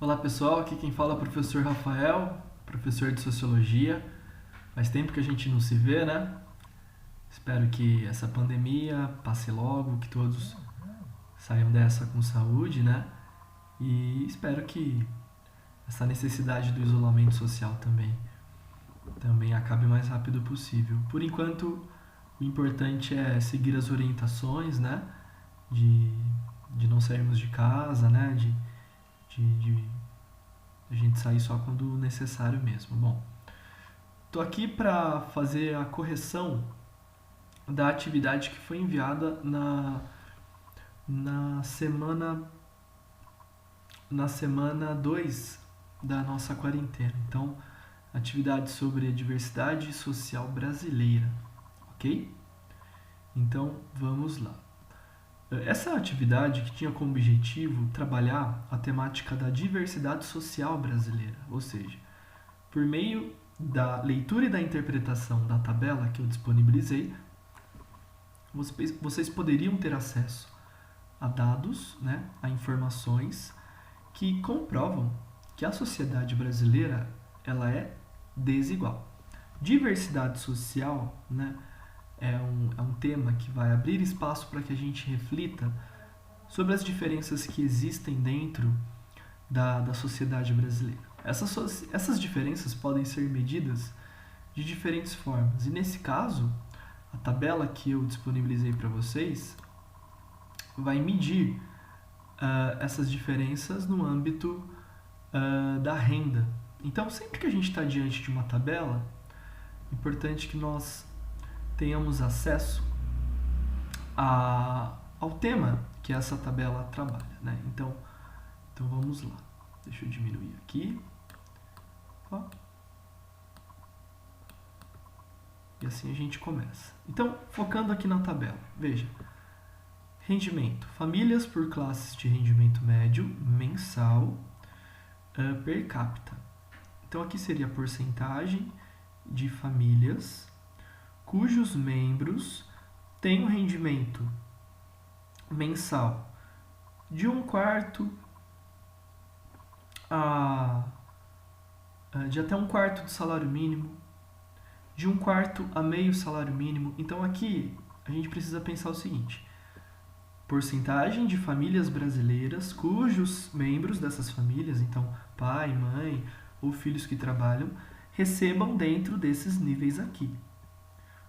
Olá pessoal, aqui quem fala é o professor Rafael, professor de Sociologia. Faz tempo que a gente não se vê, né? Espero que essa pandemia passe logo, que todos saiam dessa com saúde, né? E espero que essa necessidade do isolamento social também acabe o mais rápido possível. Por enquanto, o importante é seguir as orientações, né? De, de não sairmos de casa, né? De a gente sair só quando necessário mesmo. Bom, tô aqui para fazer a correção da atividade que foi enviada na semana na semana 2 da nossa quarentena. Então, atividade sobre a diversidade social brasileira, ok? Então, vamos lá. Essa atividade que tinha como objetivo trabalhar a temática da diversidade social brasileira, ou seja, por meio da leitura e da interpretação da tabela que eu disponibilizei, vocês poderiam ter acesso a dados, né, a informações que comprovam que a sociedade brasileira ela é desigual. Diversidade social, né, é um tema que vai abrir espaço para que a gente reflita sobre as diferenças que existem dentro da sociedade brasileira. Essas diferenças podem ser medidas de diferentes formas. E nesse caso, a tabela que eu disponibilizei para vocês vai medir essas diferenças no âmbito da renda. Então, sempre que a gente está diante de uma tabela, é importante que nós tenhamos acesso ao tema que essa tabela trabalha, né? Então vamos lá. Deixa eu diminuir aqui. Ó. E assim a gente começa. Então, focando aqui na tabela. Veja. Rendimento. Famílias por classes de rendimento médio mensal per capita. Então, aqui seria a porcentagem de famílias cujos membros têm um rendimento mensal de 1/4 de até 1/4 do salário mínimo, de 1/4 a meio salário mínimo. Então aqui a gente precisa pensar o seguinte: porcentagem de famílias brasileiras cujos membros dessas famílias, então pai, mãe ou filhos que trabalham, recebam dentro desses níveis aqui.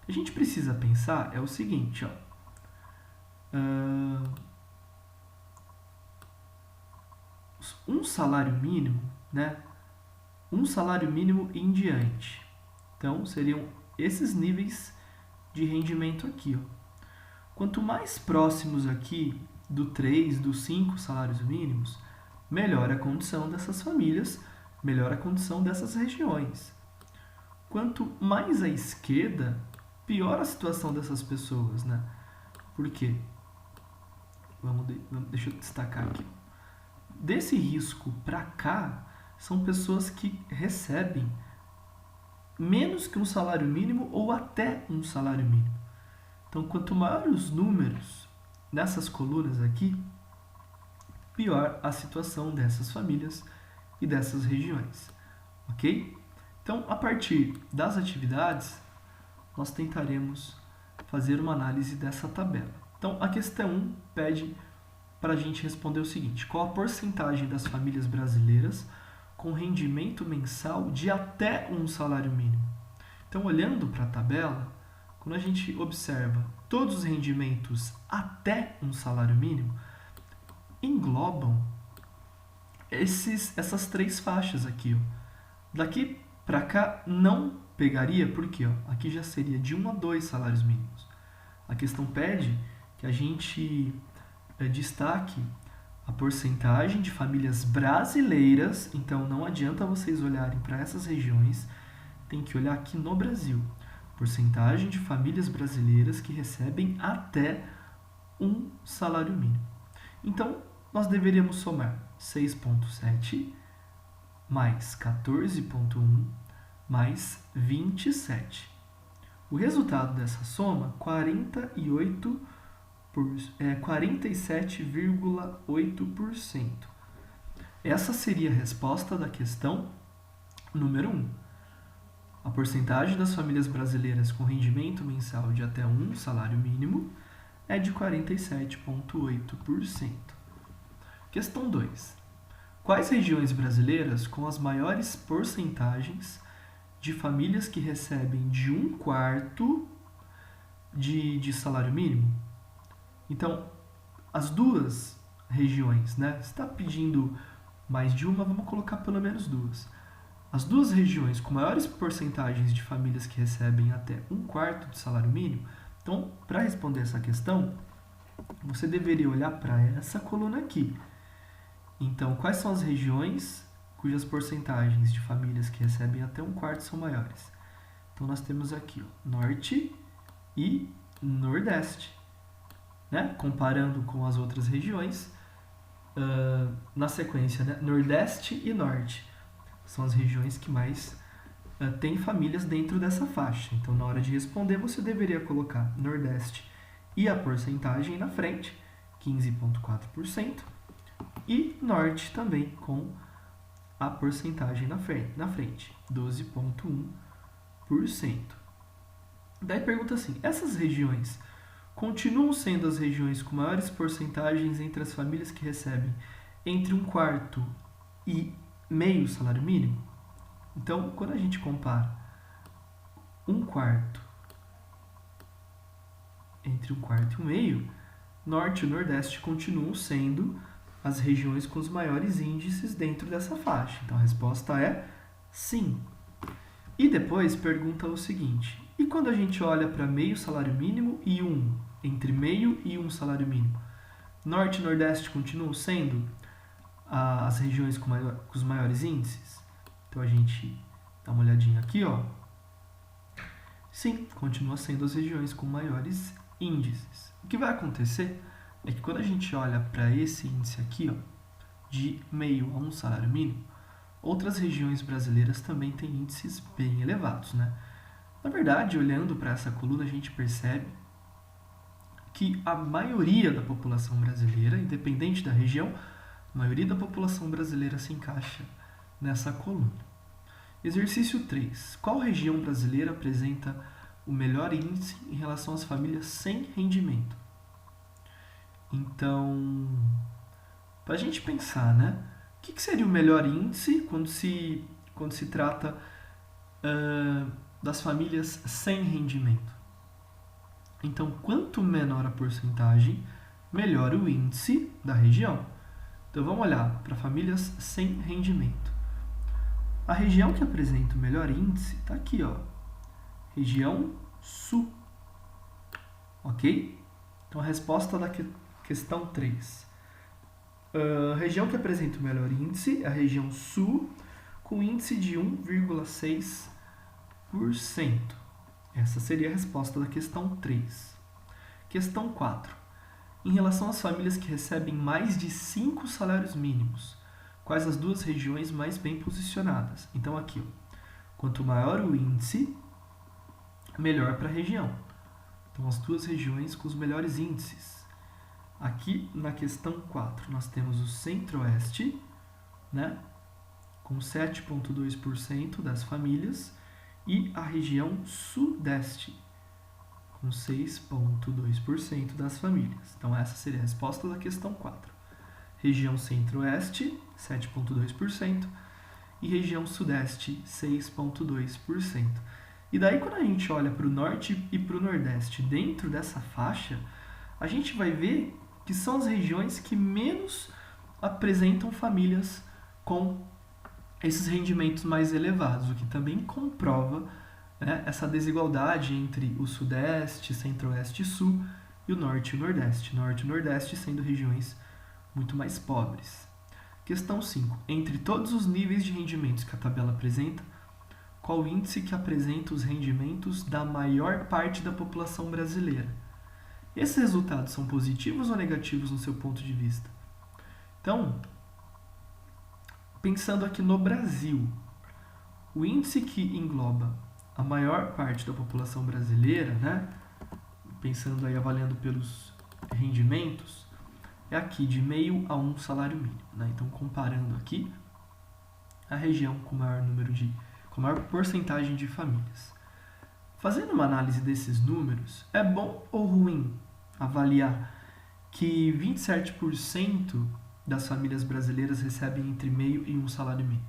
O que a gente precisa pensar é o seguinte, ó. Um salário mínimo, né? Um salário mínimo em diante. Então, seriam esses níveis de rendimento aqui, ó. Quanto mais próximos aqui do 3, dos 5 salários mínimos, melhor a condição dessas famílias, melhor a condição dessas regiões. Quanto mais à esquerda, pior a situação dessas pessoas, né? Por quê? Deixa eu destacar aqui. Desse risco para cá, são pessoas que recebem menos que um salário mínimo ou até um salário mínimo. Então, quanto maior os números nessas colunas aqui, pior a situação dessas famílias e dessas regiões, ok? Então, a partir das atividades, nós tentaremos fazer uma análise dessa tabela. Então, a questão 1 pede para a gente responder o seguinte: qual a porcentagem das famílias brasileiras com rendimento mensal de até um salário mínimo? Então, olhando para a tabela, quando a gente observa todos os rendimentos até um salário mínimo, englobam essas 3 faixas aqui, ó. Daqui para cá não pegaria, porque ó, aqui já seria de 1 a 2 salários mínimos. A questão pede que a gente destaque a porcentagem de famílias brasileiras, então não adianta vocês olharem para essas regiões, tem que olhar aqui no Brasil. Porcentagem de famílias brasileiras que recebem até um salário mínimo. Então, nós deveríamos somar 6,7 mais 14,1 mais 27. O resultado dessa soma, 47,8%. Essa seria a resposta da questão número 1. A porcentagem das famílias brasileiras com rendimento mensal de até um salário mínimo é de 47,8%. Questão 2. Quais regiões brasileiras com as maiores porcentagens de famílias que recebem de 1/4 de salário mínimo? Então, as duas regiões, né? Se está pedindo mais de uma, vamos colocar pelo menos duas. As duas regiões com maiores porcentagens de famílias que recebem até 1/4 de salário mínimo. Então, para responder essa questão, você deveria olhar para essa coluna aqui. Então, quais são as regiões cujas porcentagens de famílias que recebem até 1/4 são maiores? Então, nós temos aqui ó, Norte e Nordeste. Né? Comparando com as outras regiões, na sequência, né? Nordeste e Norte são as regiões que mais têm famílias dentro dessa faixa. Então, na hora de responder, você deveria colocar Nordeste e a porcentagem na frente, 15,4%, e Norte também com a porcentagem na frente 12,1%. Daí pergunta assim, essas regiões continuam sendo as regiões com maiores porcentagens entre as famílias que recebem entre 1/4 e meio salário mínimo? Então, quando a gente compara 1/4 entre 1/4 e 1/2, Norte e Nordeste continuam sendo as regiões com os maiores índices dentro dessa faixa. Então, a resposta é sim. E depois pergunta o seguinte, e quando a gente olha para meio salário mínimo e entre meio e um salário mínimo, Norte e Nordeste continuam sendo as regiões com os maiores índices? Então a gente dá uma olhadinha aqui, ó. Sim, continua sendo as regiões com maiores índices. O que vai acontecer é que quando a gente olha para esse índice aqui, ó, de meio a um salário mínimo, outras regiões brasileiras também têm índices bem elevados, né? Na verdade, olhando para essa coluna, a gente percebe que a maioria da população brasileira, independente da região, a maioria da população brasileira se encaixa nessa coluna. Exercício 3. Qual região brasileira apresenta o melhor índice em relação às famílias sem rendimento? Então, para a gente pensar, né? O que seria o melhor índice quando se trata das famílias sem rendimento? Então, quanto menor a porcentagem, melhor o índice da região. Então, vamos olhar para famílias sem rendimento. A região que apresenta o melhor índice está aqui, ó, região Sul. Ok? Então, a resposta da questão 3. A região que apresenta o melhor índice é a região Sul, com índice de 1,6%. Essa seria a resposta da questão 3. Questão 4. Em relação às famílias que recebem mais de 5 salários mínimos, quais as duas regiões mais bem posicionadas? Então, aqui, ó, quanto maior o índice, melhor para a região. Então, as duas regiões com os melhores índices. Aqui, na questão 4, nós temos o Centro-Oeste, né, com 7,2% das famílias, e a região Sudeste, com 6,2% das famílias. Então, essa seria a resposta da questão 4. Região Centro-Oeste, 7,2%, e região Sudeste, 6,2%. E daí, quando a gente olha para o Norte e para o Nordeste dentro dessa faixa, a gente vai ver que são as regiões que menos apresentam famílias com esses rendimentos mais elevados, o que também comprova, né, essa desigualdade entre o Sudeste, Centro-Oeste e Sul e o Norte e o Nordeste. Norte e Nordeste sendo regiões muito mais pobres. Questão 5. Entre todos os níveis de rendimentos que a tabela apresenta, qual o índice que apresenta os rendimentos da maior parte da população brasileira? Esses resultados são positivos ou negativos no seu ponto de vista? Então, pensando aqui no Brasil, o índice que engloba a maior parte da população brasileira, né, pensando aí avaliando pelos rendimentos, é aqui de meio a um salário mínimo, né? Então, comparando aqui a região com maior porcentagem de famílias. Fazendo uma análise desses números, é bom ou ruim avaliar que 27% das famílias brasileiras recebem entre meio e um salário mínimo?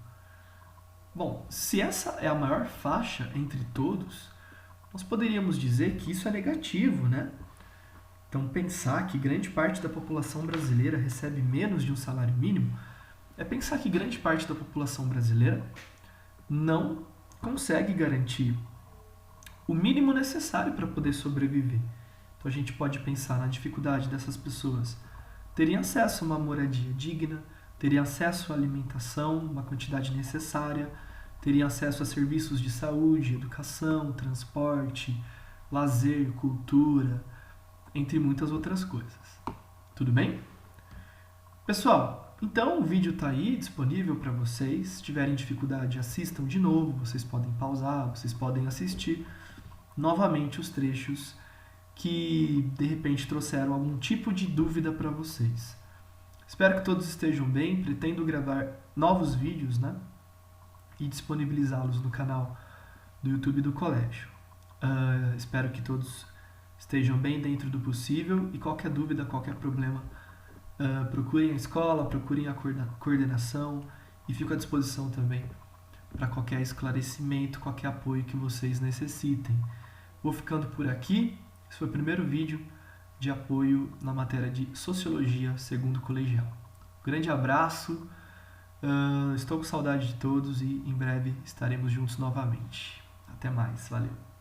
Bom, se essa é a maior faixa entre todos, nós poderíamos dizer que isso é negativo, né? Então, pensar que grande parte da população brasileira recebe menos de um salário mínimo é pensar que grande parte da população brasileira não consegue garantir o mínimo necessário para poder sobreviver. Então, a gente pode pensar na dificuldade dessas pessoas terem acesso a uma moradia digna, terem acesso à alimentação, uma quantidade necessária, teriam acesso a serviços de saúde, educação, transporte, lazer, cultura, entre muitas outras coisas. Tudo bem? Pessoal, então o vídeo está aí disponível para vocês. Se tiverem dificuldade, assistam de novo. Vocês podem pausar, vocês podem assistir novamente os trechos que de repente trouxeram algum tipo de dúvida para vocês. Espero que todos estejam bem. Pretendo gravar novos vídeos, né? E disponibilizá-los no canal do YouTube do colégio. Espero que todos estejam bem dentro do possível e qualquer dúvida, qualquer problema, procurem a escola, procurem a coordenação e fico à disposição também para qualquer esclarecimento, qualquer apoio que vocês necessitem. Vou ficando por aqui. Esse foi o primeiro vídeo de apoio na matéria de Sociologia segundo colegial. Grande abraço, estou com saudade de todos e em breve estaremos juntos novamente. Até mais, valeu!